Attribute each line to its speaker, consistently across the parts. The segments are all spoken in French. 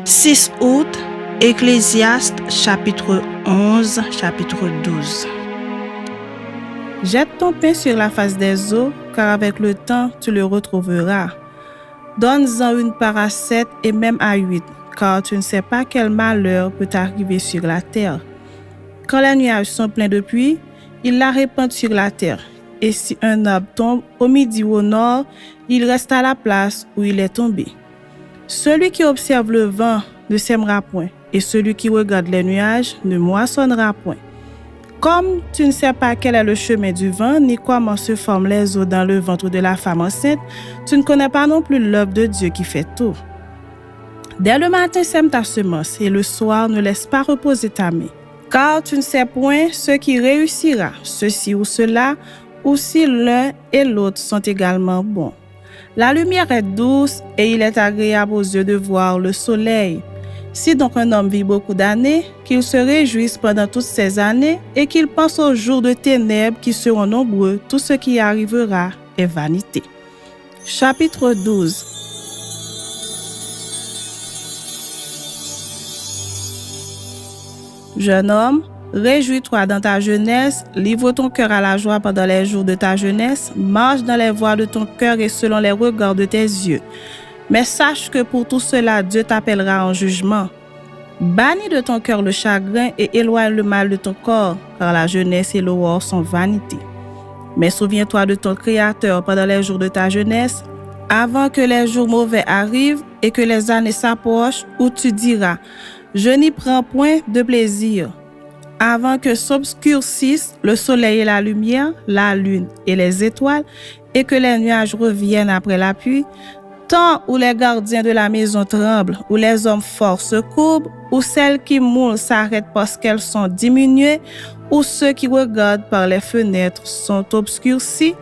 Speaker 1: 6 août, Ecclésiaste chapitre 11, chapitre 12.
Speaker 2: Jette ton pain sur la face des eaux, car avec le temps tu le retrouveras. Donne-en une part à 7 et même à 8, car tu ne sais pas quel malheur peut arriver sur la terre. Quand les nuages sont pleins de pluie, ils la répandent sur la terre. Et si un arbre tombe au midi ou au nord, il reste à la place où il est tombé. Celui qui observe le vent ne sèmera point, et celui qui regarde les nuages ne moissonnera point. Comme tu ne sais pas quel est le chemin du vent, ni comment se forment les eaux dans le ventre de la femme enceinte, tu ne connais pas non plus l'œuvre de Dieu qui fait tout. Dès le matin, sème ta semence, et le soir, ne laisse pas reposer ta main. Car tu ne sais point ce qui réussira, ceci ou cela, ou si l'un et l'autre sont également bons. La lumière est douce et il est agréable aux yeux de voir le soleil. Si donc un homme vit beaucoup d'années, qu'il se réjouisse pendant toutes ces années et qu'il pense aux jours de ténèbres qui seront nombreux, tout ce qui arrivera est vanité. Chapitre 12. Jeune homme, réjouis-toi dans ta jeunesse, livre ton cœur à la joie pendant les jours de ta jeunesse, marche dans les voies de ton cœur et selon les regards de tes yeux. Mais sache que pour tout cela, Dieu t'appellera en jugement. Bannis de ton cœur le chagrin et éloigne le mal de ton corps, car la jeunesse et l'aurore sont vanité. Mais souviens-toi de ton Créateur pendant les jours de ta jeunesse, avant que les jours mauvais arrivent et que les années s'approchent, où tu diras « Je n'y prends point de plaisir ». Avant que s'obscurcissent le soleil et la lumière, la lune et les étoiles, et que les nuages reviennent après la pluie, temps où les gardiens de la maison tremblent, où les hommes forts se courbent, où celles qui moulent s'arrêtent parce qu'elles sont diminuées, où ceux qui regardent par les fenêtres sont obscurcis,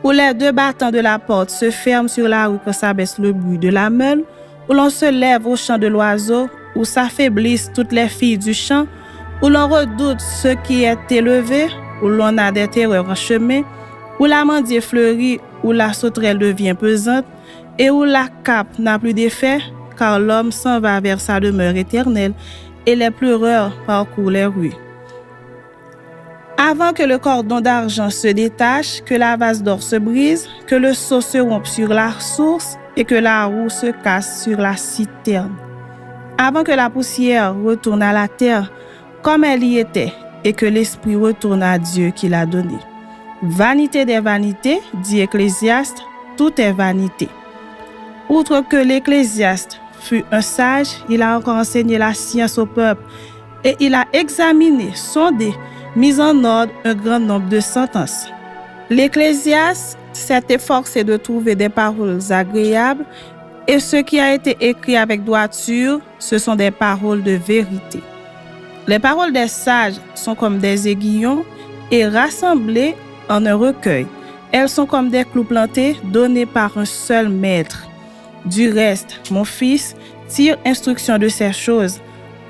Speaker 2: où les deux battants de la porte se ferment sur la rue quand s'abaisse le bruit de la meule, où l'on se lève au chant de l'oiseau, où s'affaiblissent toutes les filles du champ, où l'on redoute ce qui est élevé, où l'on a des terreurs en chemin, où l'amandier fleurit, où la sauterelle devient pesante, et où la cape n'a plus d'effet, car l'homme s'en va vers sa demeure éternelle, et les pleureurs parcourent les rues. Avant que le cordon d'argent se détache, que la vase d'or se brise, que le seau se rompe sur la source, et que la roue se casse sur la citerne. Avant que la poussière retourne à la terre, comme elle y était, et que l'esprit retourne à Dieu qui l'a donné. Vanité des vanités, dit Ecclésiaste, tout est vanité. Outre que l'Ecclésiaste fut un sage, il a encore enseigné la science au peuple, et il a examiné, sondé, mis en ordre un grand nombre de sentences. L'Ecclésiaste s'est efforcé de trouver des paroles agréables, et ce qui a été écrit avec droiture, ce sont des paroles de vérité. Les paroles des sages sont comme des aiguillons et rassemblées en un recueil. Elles sont comme des clous plantés donnés par un seul maître. Du reste, mon fils, tire instruction de ces choses.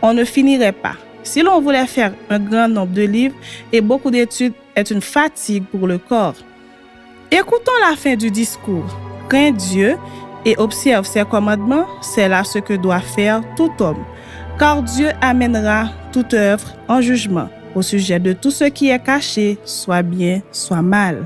Speaker 2: On ne finirait pas. Si l'on voulait faire un grand nombre de livres et beaucoup d'études est une fatigue pour le corps. Écoutons la fin du discours. Crains Dieu et observe ses commandements, c'est là ce que doit faire tout homme. Car Dieu amènera toute œuvre en jugement au sujet de tout ce qui est caché, soit bien, soit mal.